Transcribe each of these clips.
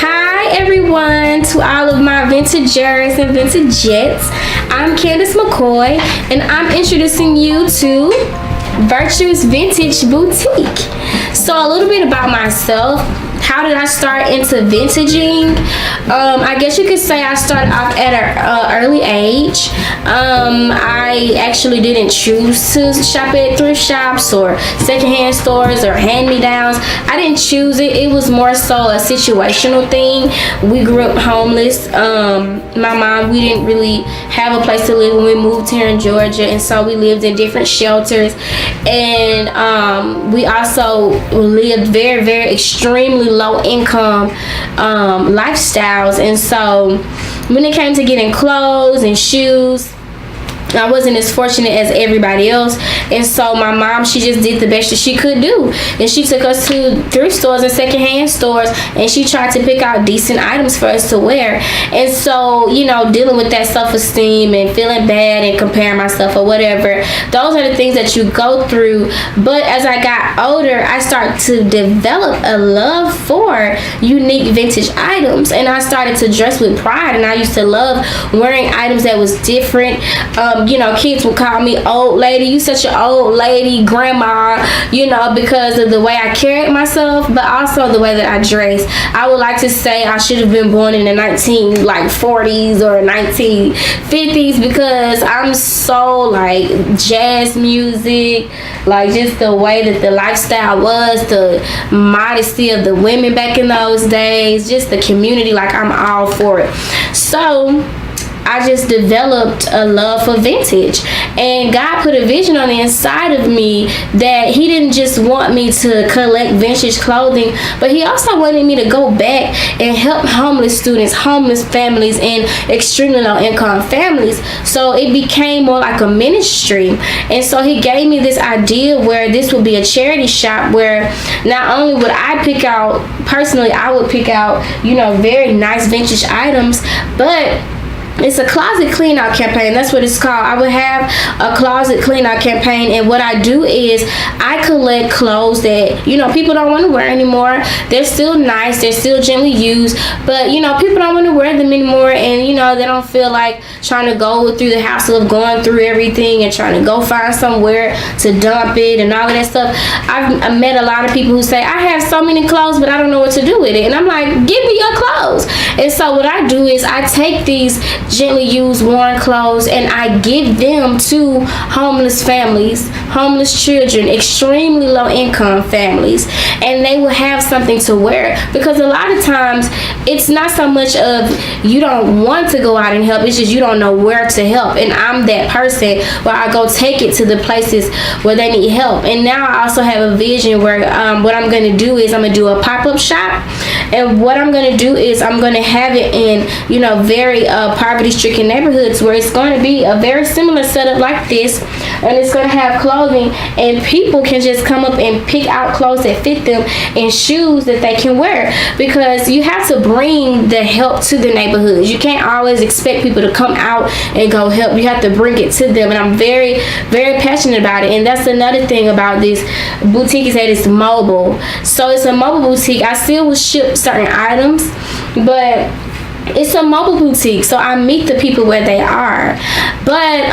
Hi everyone, to all of my vintagers and vintagettes. I'm Kandace McCoy and I'm introducing you to Virtuous Vintage Boutique. So a little bit about myself. How did I start into vintaging? I guess you could say I started off at an early age. I actually didn't choose to shop at thrift shops or secondhand stores or hand-me-downs. I didn't choose it. It was more so a situational thing. We grew up homeless. My mom, we didn't really have a place to live when we moved here in Georgia, and so we lived in different shelters. And we also lived very, very extremely low income lifestyles, and so when it came to getting clothes and shoes, I wasn't as fortunate as everybody else, and so my mom, she just did the best that she could do, and she took us to thrift stores and secondhand stores, and she tried to pick out decent items for us to wear. And so, you know, dealing with that self-esteem and feeling bad and comparing myself or whatever, those are the things that you go through. But as I got older, I started to develop a love for unique vintage items, and I started to dress with pride, and I used to love wearing items that was different. You know, kids would call me old lady. You such an old lady, grandma, you know, because of the way I carried myself, but also the way that I dressed. I would like to say I should have been born in the 1940s or 1950s, because I'm so like jazz music, like just the way that the lifestyle was, the modesty of the women back in those days, just the community, like I'm all for it. So I just developed a love for vintage, and God put a vision on the inside of me that He didn't just want me to collect vintage clothing, but He also wanted me to go back and help homeless students, homeless families, and extremely low income families. So it became more like a ministry, and so He gave me this idea where this would be a charity shop, where not only would I pick out, personally I would pick out, you know, very nice vintage items, but it's a closet clean out campaign. That's what it's called. I would have a closet clean out campaign, and what I do is I collect clothes that, you know, people don't want to wear anymore. They're still nice, they're still gently used, but you know, people don't want to wear them anymore, and you know, they don't feel like trying to go through the hassle of going through everything and trying to go find somewhere to dump it and all of that stuff. I've met a lot of people who say, I have so many clothes, but I don't know what to do with it. And I'm like, give me your clothes. And so what I do is I take these gently used, worn clothes, and I give them to homeless families, homeless children, extremely low income families, and they will have something to wear. Because a lot of times it's not so much of you don't want to go out and help, it's just you don't know where to help. And I'm that person where I go take it to the places where they need help. And now I also have a vision where what I'm going to do is I'm going to do a pop-up shop, and what I'm going to do is I'm going to have it in, you know, very poverty-stricken neighborhoods, where it's going to be a very similar setup like this, and it's going to have clothing, and people can just come up and pick out clothes that fit them and shoes that they can wear, because you have to bring the help to the neighborhoods. You can't always expect people to come out and go help. You have to bring it to them, and I'm very, very passionate about it. And that's another thing about this boutique, is that it's mobile. So it's a mobile boutique. I still will ship certain items, but it's a mobile boutique, so I meet the people where they are. But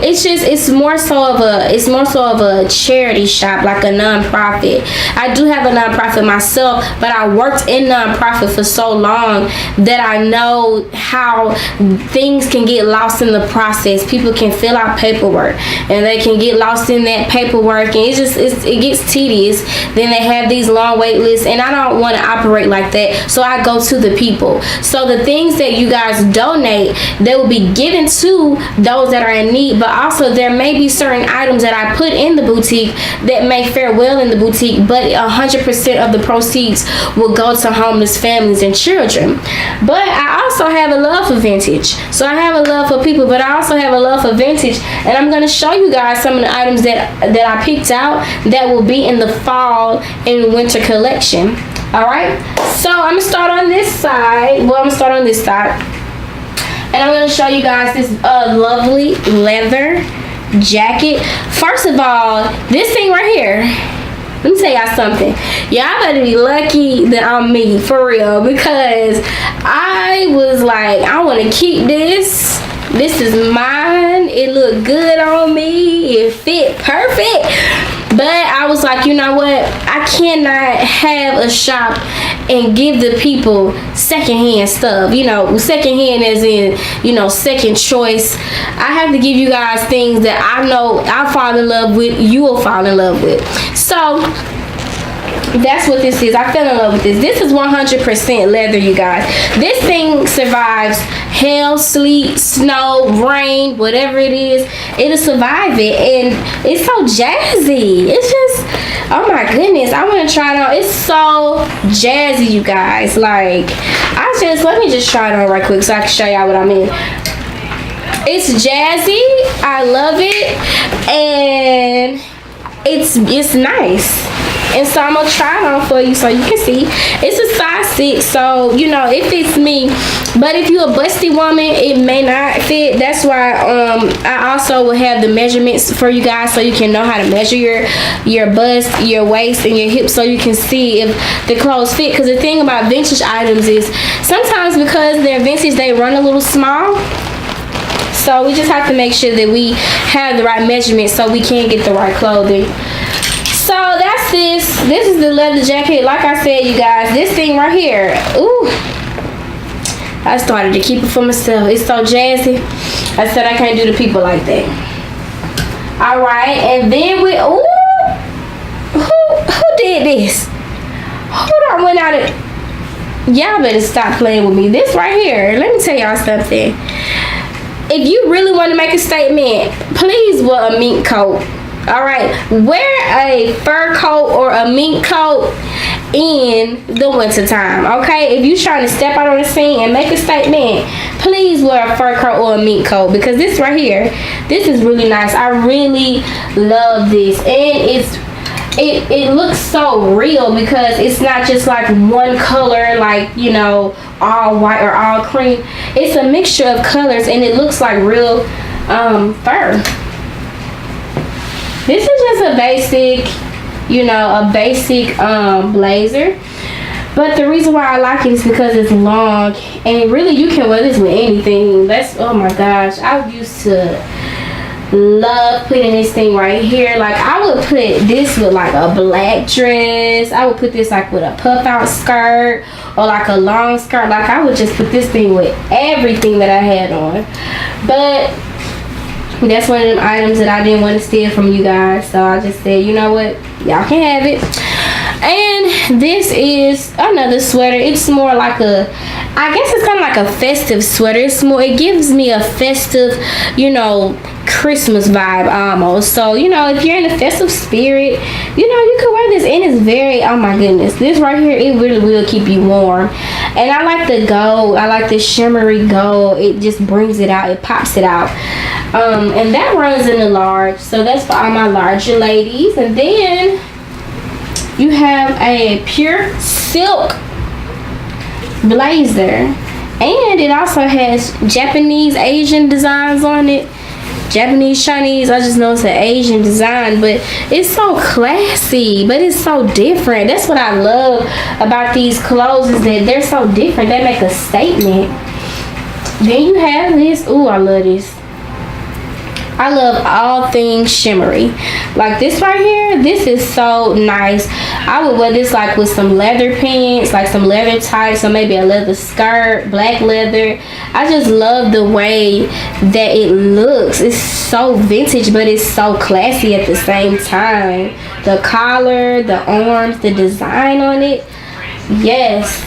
it's more so of a charity shop, like a nonprofit. I do have a nonprofit myself, but I worked in nonprofit for so long that I know how things can get lost in the process. People can fill out paperwork, and they can get lost in that paperwork, and it gets tedious. Then they have these long wait lists, and I don't want to operate like that. So I go to the people. So the things that you guys donate, they will be given to those that are in need, but also there may be certain items that I put in the boutique that may fare well in the boutique, but 100% of the proceeds will go to homeless families and children. But I also have a love for vintage. So I have a love for people, but I also have a love for vintage, and I'm going to show you guys some of the items that I picked out that will be in the fall and winter collection. Alright, so I'm going to start on this side. Well, I'm going to start on this side. And I'm going to show you guys this lovely leather jacket. First of all, this thing right here, Let me tell y'all something. Y'all better be lucky that I'm me, for real, because I was like, I want to keep this. This is mine. It looked good on me. It fit perfect. But I was like, you know what? I cannot have a shop and give the people secondhand stuff. You know, secondhand as in, you know, second choice. I have to give you guys things that I know I'll fall in love with, you will fall in love with. So that's what this is. I fell in love with this. This is 100% leather, you guys. This thing survives hail, sleet, snow, rain, whatever it is. It'll survive it. And it's so jazzy. It's just, oh my goodness. I want to try it on. It's so jazzy, you guys. Like, let me just try it on right quick so I can show y'all what I mean. It's jazzy. I love it. And it's nice. And so I'm gonna try it on for you so you can see. It's a size 6, so you know it fits me. But if you're a busty woman, it may not fit. That's why I also will have the measurements for you guys so you can know how to measure your bust, your waist, and your hips so you can see if the clothes fit. Because the thing about vintage items is sometimes because they're vintage, they run a little small. So we just have to make sure that we have the right measurements so we can get the right clothing. So that's this. This is the leather jacket. Like I said, you guys, this thing right here. Ooh. I started to keep it for myself. It's so jazzy. I said I can't do the people like that. Alright. And then we, ooh. Who did this? Who done went out of, y'all better stop playing with me. This right here. Let me tell y'all something. If you really want to make a statement, please wear a mink coat. Alright, wear a fur coat or a mink coat in the winter time. Okay, if you're trying to step out on the scene and make a statement, please wear a fur coat or a mink coat, because this right here, this is really nice. I really love this, and it looks so real because it's not just like one color, like, you know, all white or all cream. It's a mixture of colors and it looks like real fur. This is just a basic, you know, a basic blazer. But the reason why I like it is because it's long. And really, you can wear this with anything. That's, oh my gosh. I used to love putting this thing right here. Like, I would put this with like a black dress. I would put this like with a puff out skirt or like a long skirt. Like, I would just put this thing with everything that I had on. But that's one of them items that I didn't want to steal from you guys. So I just said, you know what? Y'all can have it. And this is another sweater. It's more like a, I guess it's kind of like a festive sweater. It's more, it gives me a festive, you know, Christmas vibe almost. So, you know, if you're in the festive spirit, you know, you can wear this. And it's very, oh my goodness, this right here, it really will keep you warm. And I like the gold. I like the shimmery gold. It just brings it out. It pops it out. And that runs in the large. So that's for all my larger ladies. And then you have a pure silk blazer. And it also has Japanese, Asian designs on it. Japanese, Chinese, I just know it's an Asian design, but it's so classy, but it's so different. That's what I love about these clothes, is that they're so different. They make a statement. Then you have this. Ooh, I love this. I love all things shimmery. Like this right here, this is so nice. I would wear this like with some leather pants, like some leather tights, or maybe a leather skirt, black leather. I just love the way that it looks. It's so vintage, but it's so classy at the same time. The collar, the arms, the design on it. Yes.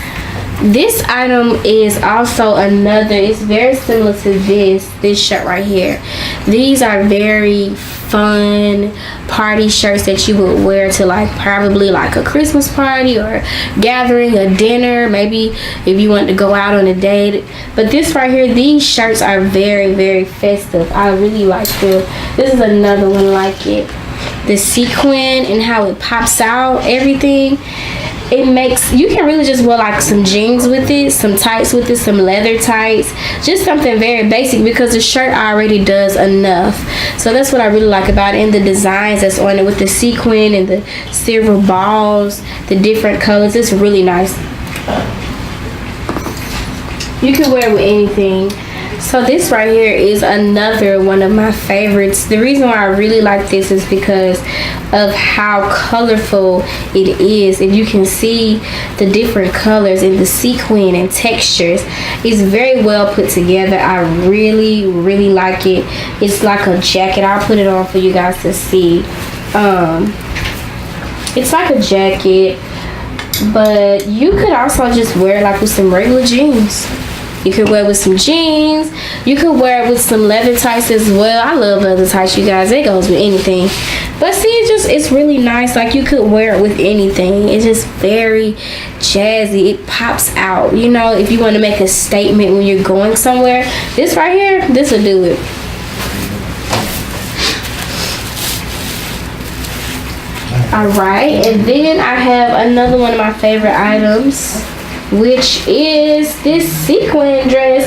This item is also another, it's very similar to this shirt right here. These are very fun party shirts that you would wear to like probably like a Christmas party or gathering, a dinner, maybe if you want to go out on a date. But this right here, these shirts are very, very festive. I really like them. This is another one like it. The sequin and how it pops out, everything. it makes, you can really just wear like some jeans with it, some tights with it, some leather tights, just something very basic, because the shirt already does enough. So that's what I really like about it, and the designs that's on it with the sequin and the silver balls, the different colors. It's really nice. You can wear it with anything. So this right here is another one of my favorites. The reason why I really like this is because of how colorful it is, and you can see the different colors and the sequin and textures. It's very well put together. I really like it. It's like a jacket. I'll put it on for you guys to see. It's like a jacket, but you could also just wear it like with some regular jeans. You could wear it with some jeans. You could wear it with some leather tights as well. I love leather tights, you guys. It goes with anything. But see, it's really nice. Like, you could wear it with anything. It's just very jazzy. It pops out. You know, if you want to make a statement when you're going somewhere, this right here, this will do it. Alright, and then I have another one of my favorite items, which is this sequin dress.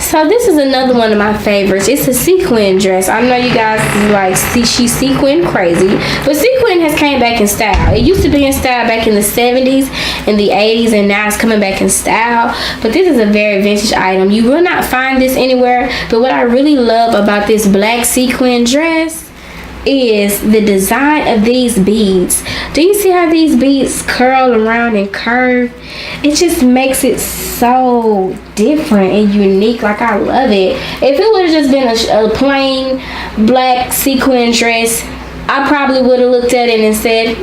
So this is another one of my favorites. It's a sequin dress. I know you guys is like, see, she's sequin crazy, but sequin has came back in style. It used to be in style back in the 70s and the 80s, and now it's coming back in style. But this is a very vintage item. You will not find this anywhere. But what I really love about this black sequin dress is the design of these beads. Do you see how these beads curl around and curve? It just makes it so different and unique. Like, I love it. If it would have just been a plain black sequin dress, I probably would have looked at it and said,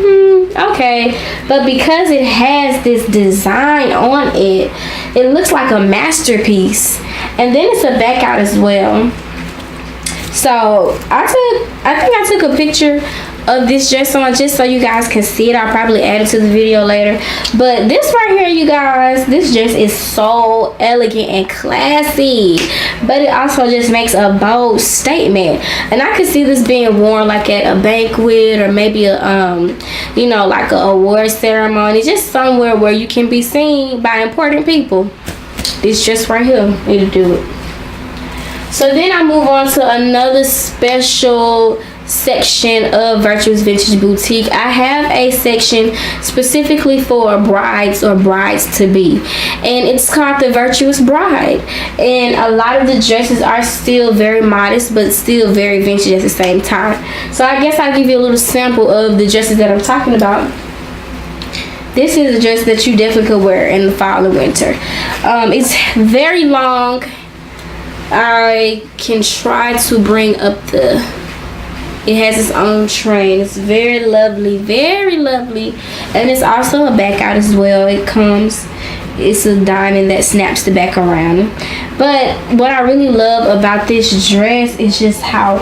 okay. But because it has this design on it, it looks like a masterpiece. And then it's a back out as well. So I think I took a picture of this dress on just so you guys can see it. I'll probably add it to the video later. But this right here, you guys, this dress is so elegant and classy, but it also just makes a bold statement. And I could see this being worn like at a banquet, or maybe a you know, like a award ceremony, just somewhere where you can be seen by important people. This dress right here, it'll do it. So then I move on to another special section of Virtuous Vintage Boutique. I have a section specifically for brides or brides-to-be, and it's called the Virtuous Bride. And a lot of the dresses are still very modest, but still very vintage at the same time. So I guess I'll give you a little sample of the dresses that I'm talking about. This is a dress that you definitely could wear in the fall and winter. It's very long. I can try to bring up the, it has its own train. It's very lovely, and it's also a back out as well. It's a diamond that snaps the back around. But what I really love about this dress is just how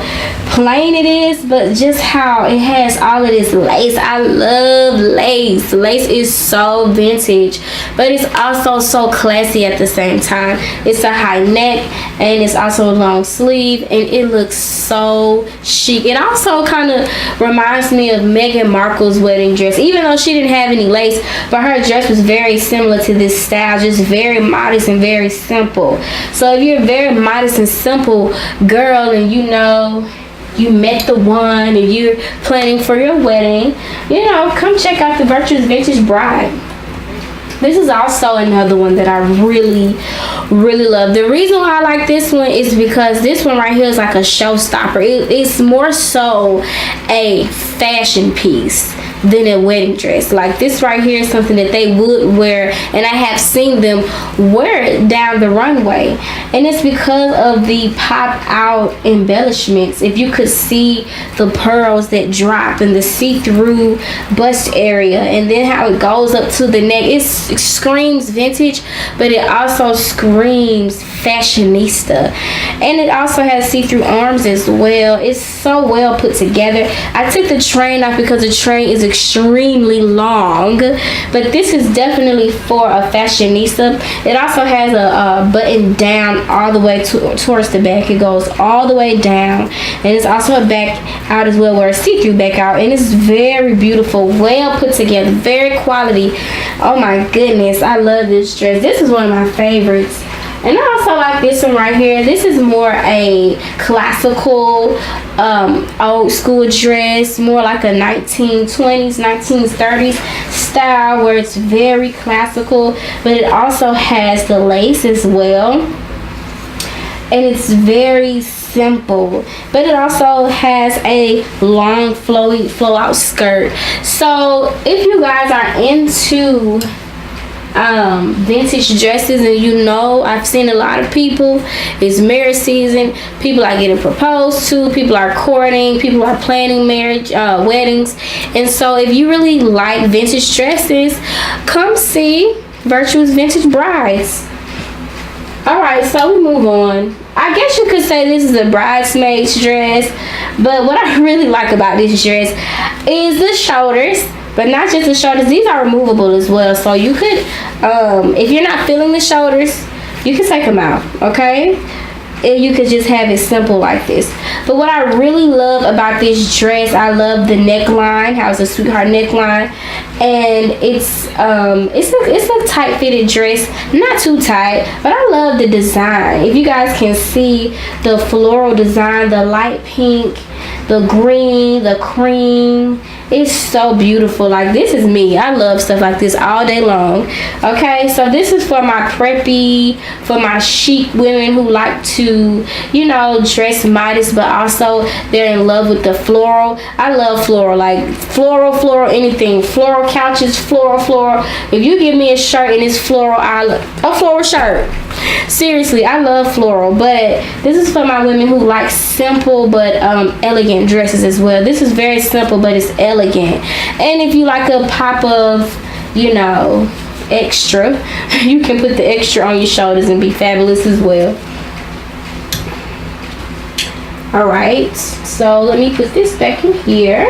plain it is, but just how it has all of this lace. I love lace. Lace is so vintage, but it's also so classy at the same time. It's a high neck, and it's also a long sleeve, and it looks so chic. It also kind of reminds me of Meghan Markle's wedding dress, even though she didn't have any lace, but her dress was very similar to this style, just very modest and very simple. So if you're a very modest and simple girl, and you know you met the one and you're planning for your wedding, you know, come check out the Virtuous Vintage Bride. This is also another one that I really love. The reason why I like this one is because this one right here is like a showstopper. It's more so a fashion piece than a wedding dress. Like, this right here is something that they would wear, and I have seen them wear it down the runway, and it's because of the pop out embellishments. If you could see the pearls that drop and the see-through bust area, and then how it goes up to the neck, it screams vintage, but it also screams fashionista. And it also has see-through arms as well. It's so well put together. I took the train off because the train is extremely long, but this is definitely for a fashionista. It also has a button down all the way towards the back. It goes all the way down, and it's also a back out as well, where it's see-through back out, and it's very beautiful, well put together, very quality. Oh my goodness, I love this dress. This is one of my favorites. And I also like this one right here. This is more a classical, old school dress, more like a 1920s, 1930s style, where it's very classical, but it also has the lace as well. And it's very simple, but it also has a long flow out skirt. So if you guys are into vintage dresses, and you know, I've seen a lot of people, it's marriage season, people are getting proposed to, people are courting, people are planning marriage, weddings. And so if you really like vintage dresses, come see Virtuous Vintage Brides. Alright, so we move on. I guess you could say this is a bridesmaid's dress, but what I really like about this dress is the shoulders. But not just the shoulders, these are removable as well. So you could, if you're not feeling the shoulders, you can take them out, okay? And you could just have it simple like this. But what I really love about this dress, I love the neckline, how it's a sweetheart neckline. And it's a tight fitted dress, not too tight, but I love the design. If you guys can see the floral design, the light pink, the green, the cream, it's so beautiful. Like, this is me. I love stuff like this all day long. Okay, so this is for my preppy, for my chic women who like to, you know, dress modest, but also they're in love with the floral. I love floral, like floral, anything. Floral couches, floral. If you give me a shirt and it's floral, a floral shirt. Seriously, I love floral, but this is for my women who like simple but elegant dresses as well. This is very simple, but it's elegant. And if you like a pop of, you know, extra, you can put the extra on your shoulders and be fabulous as well. Alright, so let me put this back in here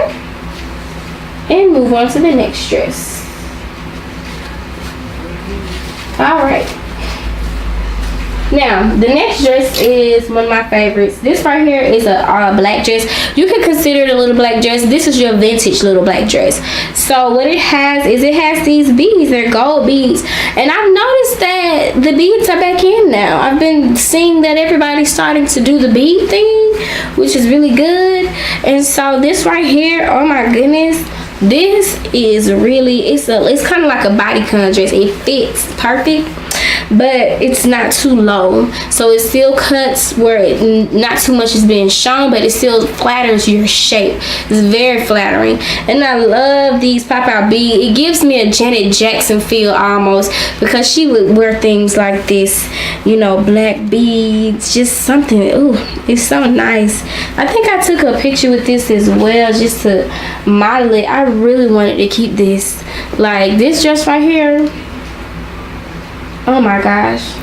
and move on to the next dress. Alright. Now, the next dress is one of my favorites. This right here is a black dress. You can consider it a little black dress. This is your vintage little black dress. So what it has is, it has these beads. They're gold beads. And I've noticed that the beads are back in now. I've been seeing that everybody's starting to do the bead thing, which is really good. And so this right here, oh my goodness, this is really, it's kind of like a bodycon dress. It fits perfect, but it's not too low, so it still cuts where not too much is being shown, but it still flatters your shape. It's very flattering, and I love these pop out beads. It gives me a Janet Jackson feel almost, because she would wear things like this, you know, black beads, just something. Ooh, it's so nice. I think I took a picture with this as well, just to model it. I really wanted to keep this, like this dress right here. Oh my gosh,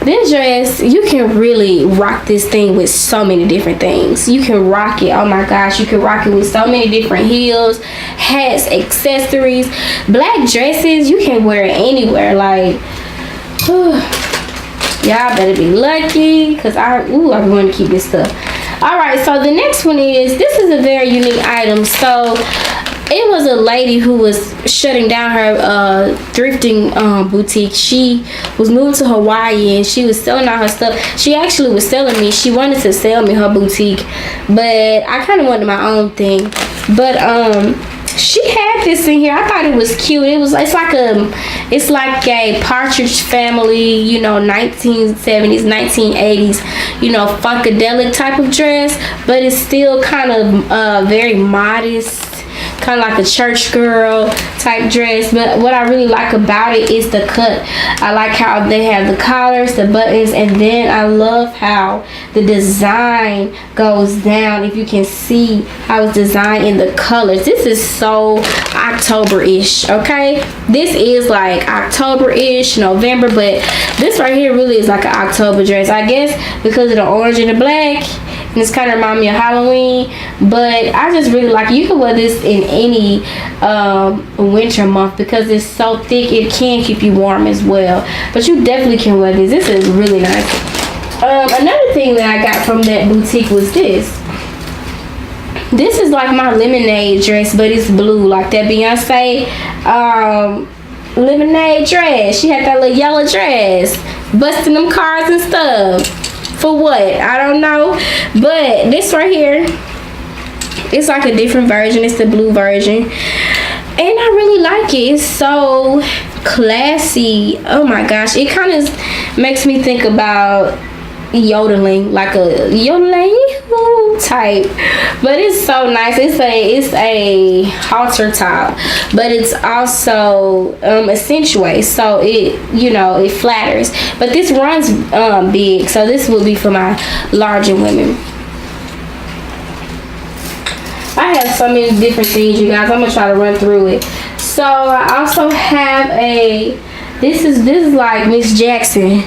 this dress, you can really rock this thing with so many different things. You can rock it, oh my gosh, you can rock it with so many different heels, hats, accessories. Black dresses, you can wear it anywhere. Like, y'all better be lucky, because I want to keep this stuff. Alright, so the next one is, this is a very unique item. So it was a lady who was shutting down her thrifting boutique. She was moving to Hawaii and she was selling all her stuff. She actually was selling me. She wanted to sell me her boutique, but I kind of wanted my own thing. But she had this in here. I thought it was cute. It's like a Partridge Family, you know, 1970s, 1980s, you know, funkadelic type of dress, but it's still kind of very modest, kind of like a church girl type dress. But what I really like about it is the cut. I like how they have the collars, the buttons, and then I love how the design goes down. If you can see how it's designed in the colors, this is so October-ish. Okay, this is like October-ish, November, but this right here really is like an October dress, I guess, because of the orange and the black. and it's kind of remind me of Halloween. But I just really like it. You can wear this in any winter month because it's so thick. It can keep you warm as well. But you definitely can wear this. This is really nice. Another thing that I got from that boutique was this. This is like my lemonade dress, but it's blue, like that Beyonce lemonade dress. She had that little yellow dress, busting them cars and stuff. For what? I don't know. But this right here, it's like a different version. It's the blue version. And I really like it. It's so classy. Oh my gosh. It kind of makes me think about yodeling, like a yodeling type, but it's so nice. It's a halter top, but it's also accentuates, so it flatters. But this runs big, so this will be for my larger women. I have so many different things, you guys. I'm gonna try to run through it. So I also have this is like Miss Jackson.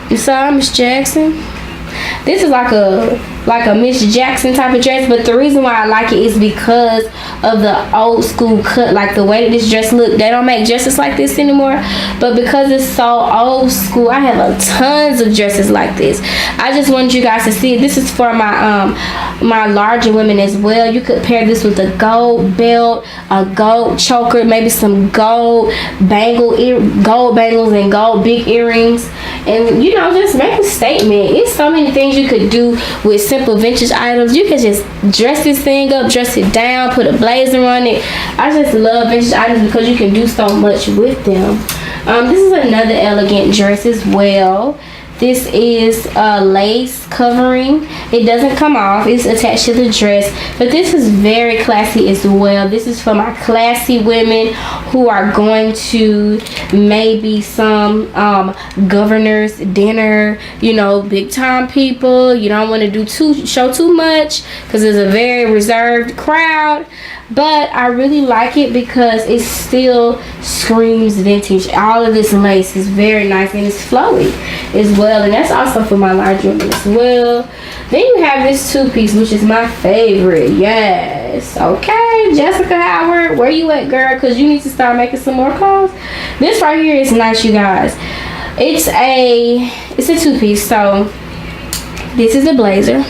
You saw Miss Jackson? This is like a Miss Jackson type of dress, but the reason why I like it is because of the old school cut, like the way that this dress look. They don't make dresses like this anymore, but because it's so old school, I have tons of dresses like this. I just wanted you guys to see it. This is for my larger women as well. You could pair this with a gold belt, a gold choker, maybe some gold bangles and gold big earrings, and just make a statement. It's so many things you could do with simple vintage items. You could just dress this thing up, dress it down, put a blazer on it. I just love vintage items because you can do so much with them. This is another elegant dress as well. This is a lace covering. It doesn't come off. It's attached to the dress. But this is very classy as well. This is for my classy women who are going to maybe some governor's dinner, big time people. You don't want to show too much because it's a very reserved crowd. But I really like it because it still screams vintage. All of this lace is very nice and it's flowy as well. And that's also for my large women as well. Then you have this two-piece, which is my favorite. Yes. Okay, Jessica Howard, where you at, girl? Because you need to start making some more clothes. This right here is nice, you guys. It's a two-piece. So this is the blazer.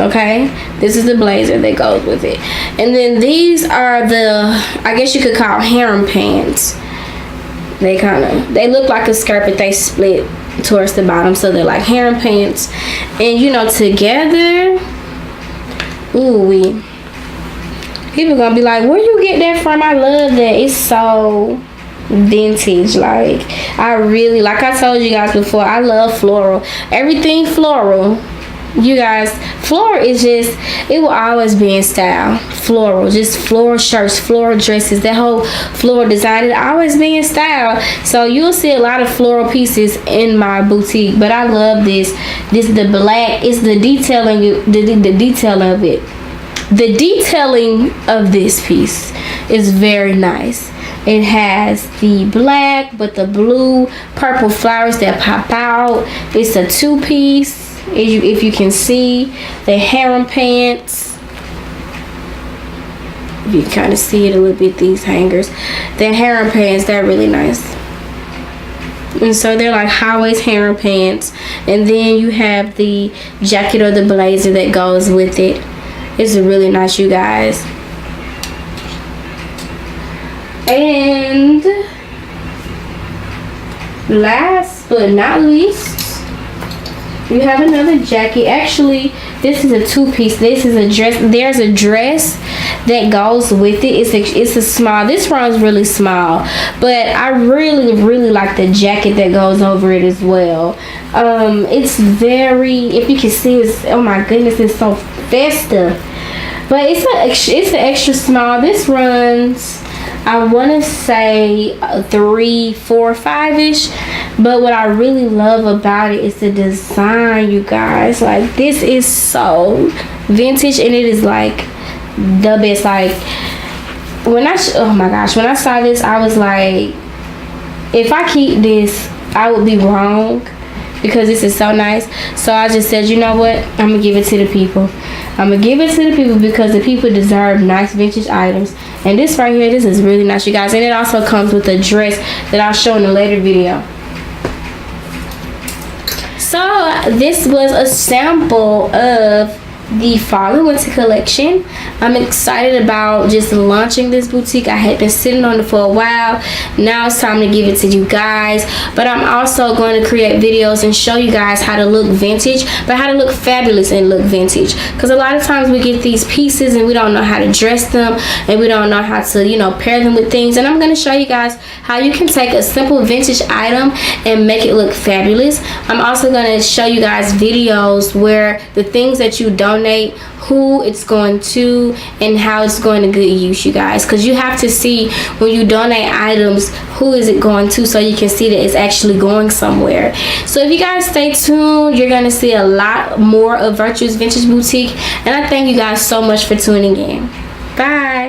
Okay, this is the blazer that goes with it, and then these are I guess you could call harem pants. They look like a skirt, but they split towards the bottom, so they're like harem pants. And together, people gonna be like, where you get that from? I love that. It's so vintage. Like, like I told you guys before, I love floral. Everything floral. You guys, floral is it will always be in style. Floral, just floral shirts, floral dresses, that whole floral design, it always be in style. So you'll see a lot of floral pieces in my boutique, but I love this. This is the black. It's the detailing, the detail of it. The detailing of this piece is very nice. It has the black, but the blue, purple flowers that pop out. It's a two-piece. If you can see the harem pants, if you kind of see it a little bit, these hangers, the harem pants, they're really nice. And so they're like high-waist harem pants, and then you have the jacket or the blazer that goes with it. It's really nice, you guys. And last but not least, you have another jacket. Actually, this is a two-piece. This is a dress. There's a dress that goes with it. It's a small. This runs really small, but I really like the jacket that goes over it as well. It's very, if you can see, oh my goodness, it's so festive. But it's an extra small. This runs, I want to say 3, 4, 5-ish. But what I really love about it is the design, you guys. Like, this is so vintage, and it is like the best. Like, oh my gosh, when I saw this, I was like, if I keep this, I would be wrong. because this is so nice. So I just said, you know what, I'm gonna give it to the people. I'm gonna give it to the people because the people deserve nice vintage items. And this right here, this is really nice, you guys. And it also comes with a dress that I'll show in a later video. So this was a sample of the fall and winter collection. I'm excited about just launching this boutique. I had been sitting on it for a while. Now it's time to give it to you guys. But I'm also going to create videos and show you guys how to look vintage, but how to look fabulous and look vintage. Because a lot of times we get these pieces and we don't know how to dress them, and we don't know how to, you know, pair them with things. And I'm going to show you guys how you can take a simple vintage item and make it look fabulous. I'm also going to show you guys videos where the things that you donate, who it's going to, and how it's going to good use, you guys, because you have to see when you donate items who is it going to, so you can see that it's actually going somewhere. So if you guys stay tuned, you're going to see a lot more of Virtuous Vintage Boutique, and I thank you guys so much for tuning in. Bye.